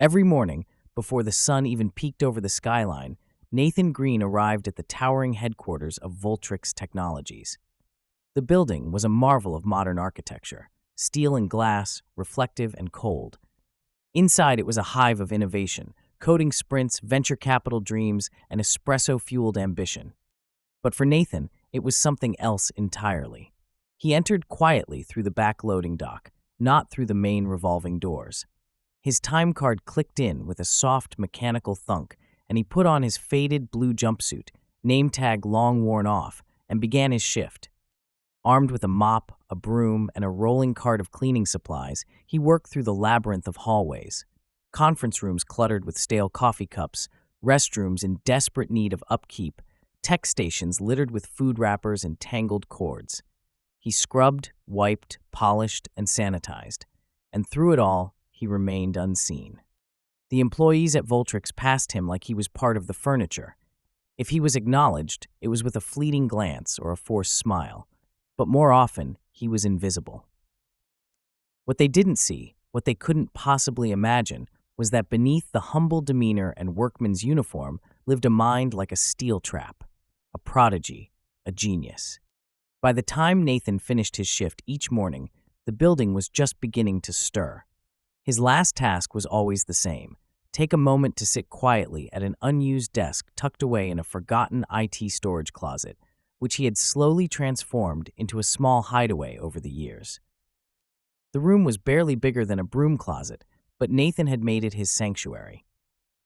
Every morning, before the sun even peeked over the skyline, Nathan Greene arrived at the towering headquarters of Voltrix Technologies. The building was a marvel of modern architecture, steel and glass, reflective and cold. Inside, it was a hive of innovation, coding sprints, venture capital dreams, and espresso-fueled ambition. But for Nathan, it was something else entirely. He entered quietly through the back loading dock, not through the main revolving doors. His time card clicked in with a soft mechanical thunk, and he put on his faded blue jumpsuit, name tag long worn off, and began his shift. Armed with a mop, a broom, and a rolling cart of cleaning supplies, he worked through the labyrinth of hallways. Conference rooms cluttered with stale coffee cups, restrooms in desperate need of upkeep, tech stations littered with food wrappers and tangled cords. He scrubbed, wiped, polished, and sanitized, and through it all, he remained unseen. The employees at Voltrix passed him like he was part of the furniture. If he was acknowledged, it was with a fleeting glance or a forced smile, but more often, he was invisible. What they didn't see, what they couldn't possibly imagine, was that beneath the humble demeanor and workman's uniform lived a mind like a steel trap, a prodigy, a genius. By the time Nathan finished his shift each morning, the building was just beginning to stir. His last task was always the same: take a moment to sit quietly at an unused desk tucked away in a forgotten IT storage closet, which he had slowly transformed into a small hideaway over the years. The room was barely bigger than a broom closet, but Nathan had made it his sanctuary.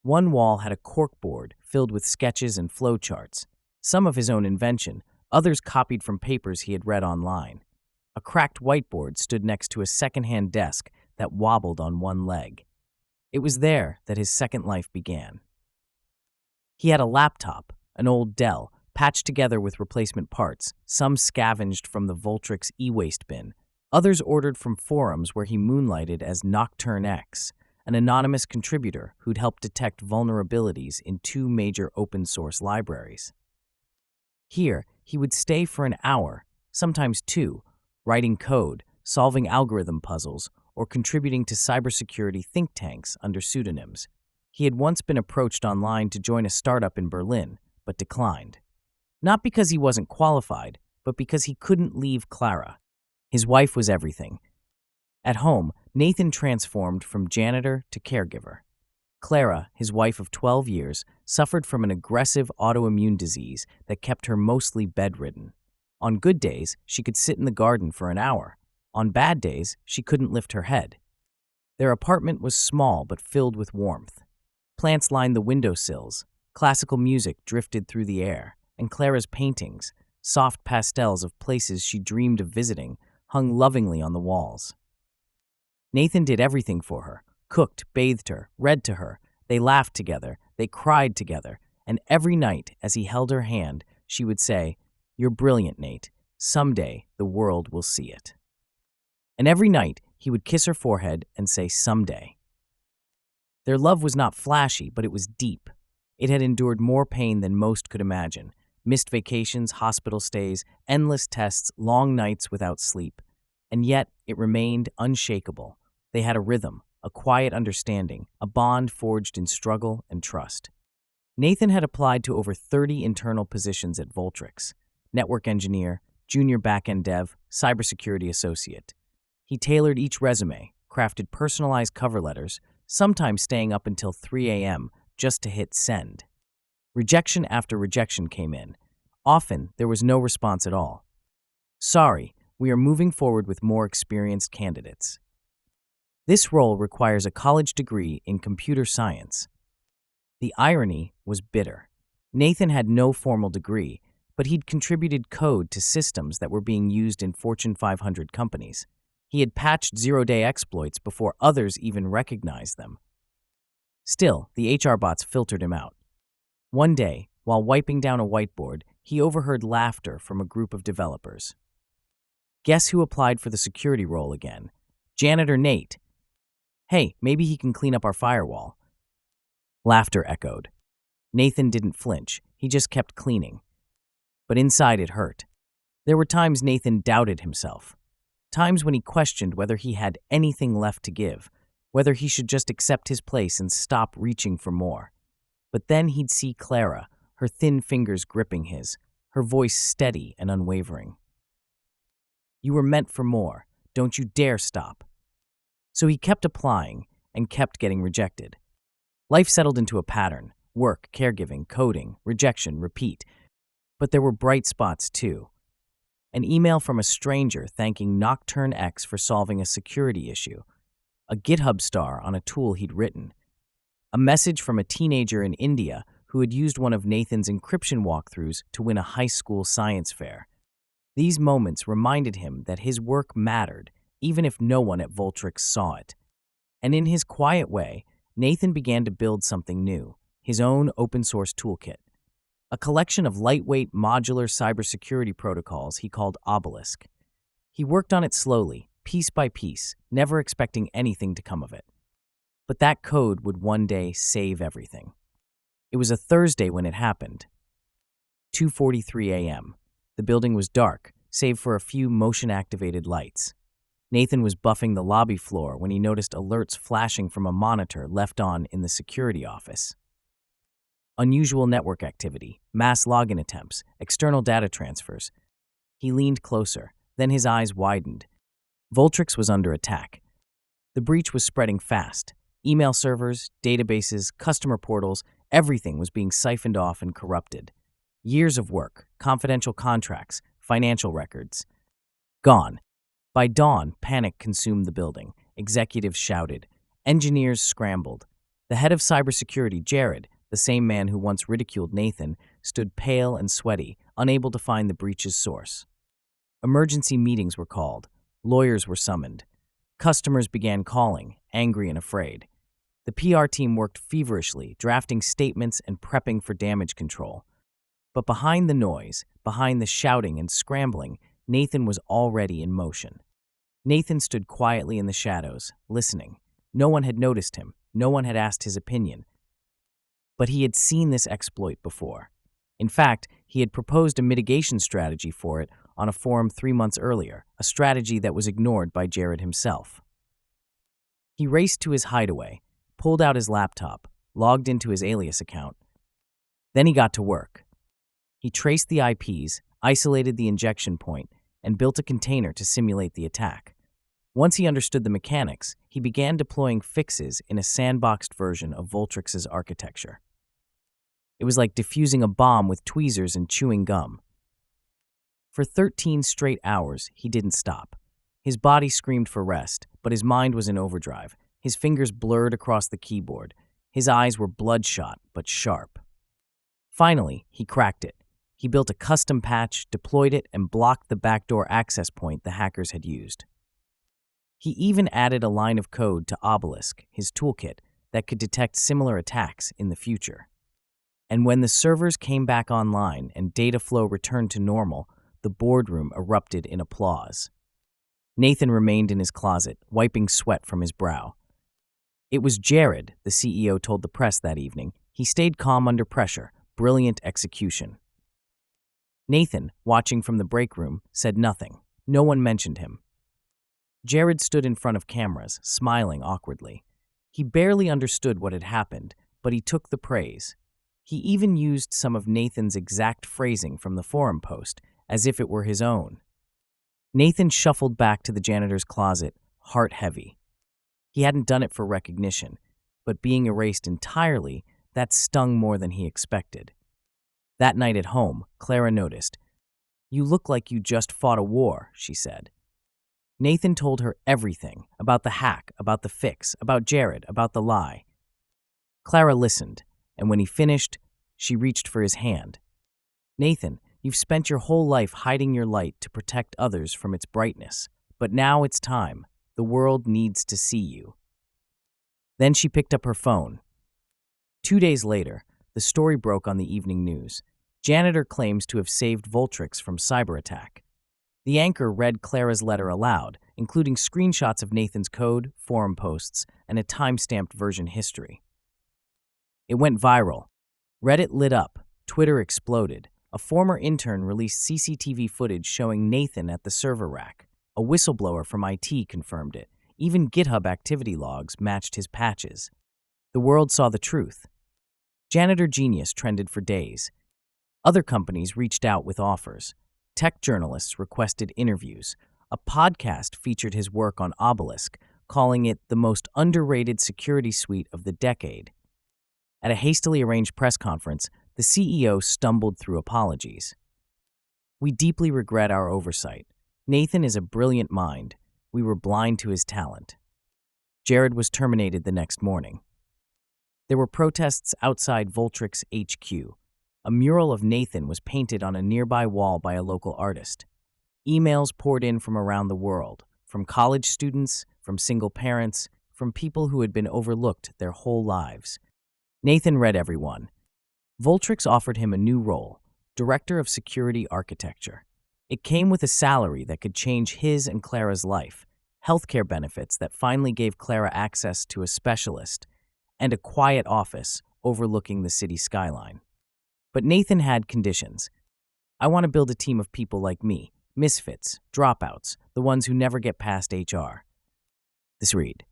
One wall had a corkboard filled with sketches and flowcharts, some of his own invention, others copied from papers he had read online. A cracked whiteboard stood next to a second-hand desk that wobbled on one leg. It was there that his second life began. He had a laptop, an old Dell, patched together with replacement parts, some scavenged from the Voltrix e-waste bin, others ordered from forums where he moonlighted as Nocturne X, an anonymous contributor who'd helped detect vulnerabilities in 2 major open-source libraries. Here, he would stay for an hour, sometimes 2, writing code, solving algorithm puzzles, or contributing to cybersecurity think tanks under pseudonyms. He had once been approached online to join a startup in Berlin, but declined. Not because he wasn't qualified, but because he couldn't leave Clara. His wife was everything. At home, Nathan transformed from janitor to caregiver. Clara, his wife of 12 years, suffered from an aggressive autoimmune disease that kept her mostly bedridden. On good days, she could sit in the garden for an hour. On bad days, she couldn't lift her head. Their apartment was small but filled with warmth. Plants lined the windowsills, classical music drifted through the air, and Clara's paintings, soft pastels of places she dreamed of visiting, hung lovingly on the walls. Nathan did everything for her, cooked, bathed her, read to her. They laughed together, they cried together, and every night, as he held her hand, she would say, "You're brilliant, Nate. Someday the world will see it." And every night, he would kiss her forehead and say, "Someday." Their love was not flashy, but it was deep. It had endured more pain than most could imagine. Missed vacations, hospital stays, endless tests, long nights without sleep. And yet, it remained unshakable. They had a rhythm, a quiet understanding, a bond forged in struggle and trust. Nathan had applied to over 30 internal positions at Voltrix: network engineer, junior backend dev, cybersecurity associate. He tailored each resume, crafted personalized cover letters, sometimes staying up until 3 a.m. just to hit send. Rejection after rejection came in. Often, there was no response at all. "Sorry, we are moving forward with more experienced candidates." This role requires a college degree in computer science. The irony was bitter. Nathan had no formal degree, but he'd contributed code to systems that were being used in Fortune 500 companies. He had patched zero-day exploits before others even recognized them. Still, the HR bots filtered him out. One day, while wiping down a whiteboard, he overheard laughter from a group of developers. Guess who applied for the security role again? Janitor Nate. Hey, maybe he can clean up our firewall. Laughter echoed. Nathan didn't flinch, he just kept cleaning. But inside it hurt. There were times Nathan doubted himself. Times when he questioned whether he had anything left to give, whether he should just accept his place and stop reaching for more. But then he'd see Clara, her thin fingers gripping his, her voice steady and unwavering. "You were meant for more. Don't you dare stop." So he kept applying and kept getting rejected. Life settled into a pattern: work, caregiving, coding, rejection, repeat. But there were bright spots too. An email from a stranger thanking Nocturne X for solving a security issue, a GitHub star on a tool he'd written, a message from a teenager in India who had used one of Nathan's encryption walkthroughs to win a high school science fair. These moments reminded him that his work mattered, even if no one at Voltrix saw it. And in his quiet way, Nathan began to build something new, his own open-source toolkit, a collection of lightweight, modular cybersecurity protocols he called Obelisk. He worked on it slowly, piece by piece, never expecting anything to come of it. But that code would one day save everything. It was a Thursday when it happened. 2:43 a.m. The building was dark, save for a few motion-activated lights. Nathan was buffing the lobby floor when he noticed alerts flashing from a monitor left on in the security office. Unusual network activity, mass login attempts, external data transfers. He leaned closer, then his eyes widened. Voltrix was under attack. The breach was spreading fast. Email servers, databases, customer portals, everything was being siphoned off and corrupted. Years of work, confidential contracts, financial records. Gone. By dawn, panic consumed the building. Executives shouted. Engineers scrambled. The head of cybersecurity, Jared, the same man who once ridiculed Nathan, stood pale and sweaty, unable to find the breach's source. Emergency meetings were called. Lawyers were summoned. Customers began calling, angry and afraid. The PR team worked feverishly, drafting statements and prepping for damage control. But behind the noise, behind the shouting and scrambling, Nathan was already in motion. Nathan stood quietly in the shadows, listening. No one had noticed him. No one had asked his opinion. But he had seen this exploit before. In fact, he had proposed a mitigation strategy for it on a forum 3 months earlier, a strategy that was ignored by Jared himself. He raced to his hideaway, pulled out his laptop, logged into his alias account. Then he got to work. He traced the IPs, isolated the injection point, and built a container to simulate the attack. Once he understood the mechanics, he began deploying fixes in a sandboxed version of Voltrix's architecture. It was like defusing a bomb with tweezers and chewing gum. For 13 straight hours, he didn't stop. His body screamed for rest, but his mind was in overdrive. His fingers blurred across the keyboard. His eyes were bloodshot, but sharp. Finally, he cracked it. He built a custom patch, deployed it, and blocked the backdoor access point the hackers had used. He even added a line of code to Obelisk, his toolkit, that could detect similar attacks in the future. And when the servers came back online and data flow returned to normal, the boardroom erupted in applause. Nathan remained in his closet, wiping sweat from his brow. It was Jared, the CEO told the press that evening. He stayed calm under pressure, brilliant execution. Nathan, watching from the break room, said nothing. No one mentioned him. Jared stood in front of cameras, smiling awkwardly. He barely understood what had happened, but he took the praise. He even used some of Nathan's exact phrasing from the forum post, as if it were his own. Nathan shuffled back to the janitor's closet, heart heavy. He hadn't done it for recognition, but being erased entirely, that stung more than he expected. That night at home, Clara noticed. "You look like you just fought a war," she said. Nathan told her everything, about the hack, about the fix, about Jared, about the lie. Clara listened, and when he finished, she reached for his hand. "Nathan, you've spent your whole life hiding your light to protect others from its brightness, but now it's time. The world needs to see you." Then she picked up her phone. 2 days later, the story broke on the evening news. Janitor claims to have saved Voltrix from cyberattack. The anchor read Clara's letter aloud, including screenshots of Nathan's code, forum posts, and a time-stamped version history. It went viral. Reddit lit up. Twitter exploded. A former intern released CCTV footage showing Nathan at the server rack. A whistleblower from IT confirmed it. Even GitHub activity logs matched his patches. The world saw the truth. Janitor Genius trended for days. Other companies reached out with offers. Tech journalists requested interviews. A podcast featured his work on Obelisk, calling it the most underrated security suite of the decade. At a hastily arranged press conference, the CEO stumbled through apologies. "We deeply regret our oversight. Nathan is a brilliant mind. We were blind to his talent." Jared was terminated the next morning. There were protests outside Voltrix HQ. A mural of Nathan was painted on a nearby wall by a local artist. Emails poured in from around the world, from college students, from single parents, from people who had been overlooked their whole lives. Nathan read every one. Voltrix offered him a new role, Director of Security Architecture. It came with a salary that could change his and Clara's life, healthcare benefits that finally gave Clara access to a specialist, and a quiet office overlooking the city skyline. But Nathan had conditions. "I want to build a team of people like me, misfits, dropouts, the ones who never get past HR." This read.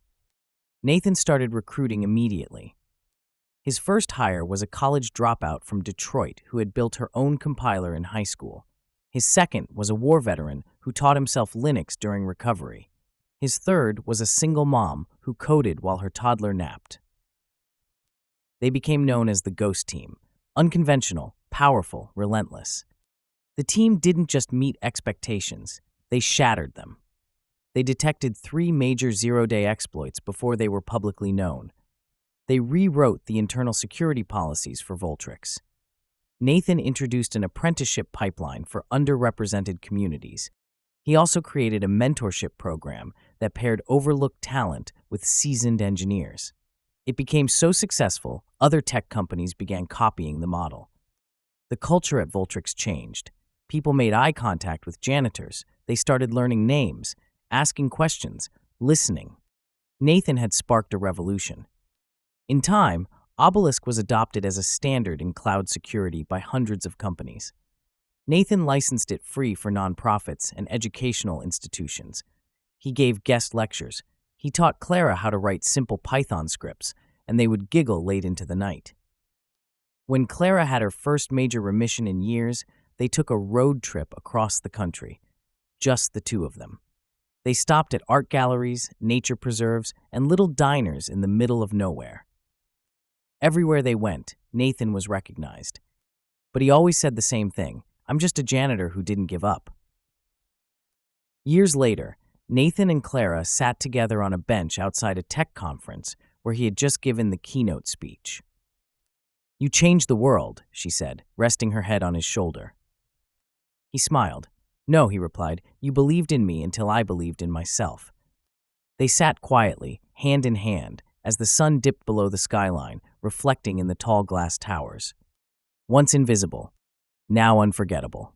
Nathan started recruiting immediately. His first hire was a college dropout from Detroit who had built her own compiler in high school. His second was a war veteran who taught himself Linux during recovery. His third was a single mom who coded while her toddler napped. They became known as the Ghost Team, unconventional, powerful, relentless. The team didn't just meet expectations, they shattered them. They detected 3 major zero-day exploits before they were publicly known. They rewrote the internal security policies for Voltrix. Nathan introduced an apprenticeship pipeline for underrepresented communities. He also created a mentorship program that paired overlooked talent with seasoned engineers. It became so successful, other tech companies began copying the model. The culture at Voltrix changed. People made eye contact with janitors. They started learning names, asking questions, listening. Nathan had sparked a revolution. In time, Obelisk was adopted as a standard in cloud security by hundreds of companies. Nathan licensed it free for nonprofits and educational institutions. He gave guest lectures. He taught Clara how to write simple Python scripts, and they would giggle late into the night. When Clara had her first major remission in years, they took a road trip across the country, just the two of them. They stopped at art galleries, nature preserves, and little diners in the middle of nowhere. Everywhere they went, Nathan was recognized. But he always said the same thing: "I'm just a janitor who didn't give up." Years later, Nathan and Clara sat together on a bench outside a tech conference where he had just given the keynote speech. "You changed the world," she said, resting her head on his shoulder. He smiled. "No," he replied, "you believed in me until I believed in myself." They sat quietly, hand in hand, as the sun dipped below the skyline, reflecting in the tall glass towers. Once invisible, now unforgettable.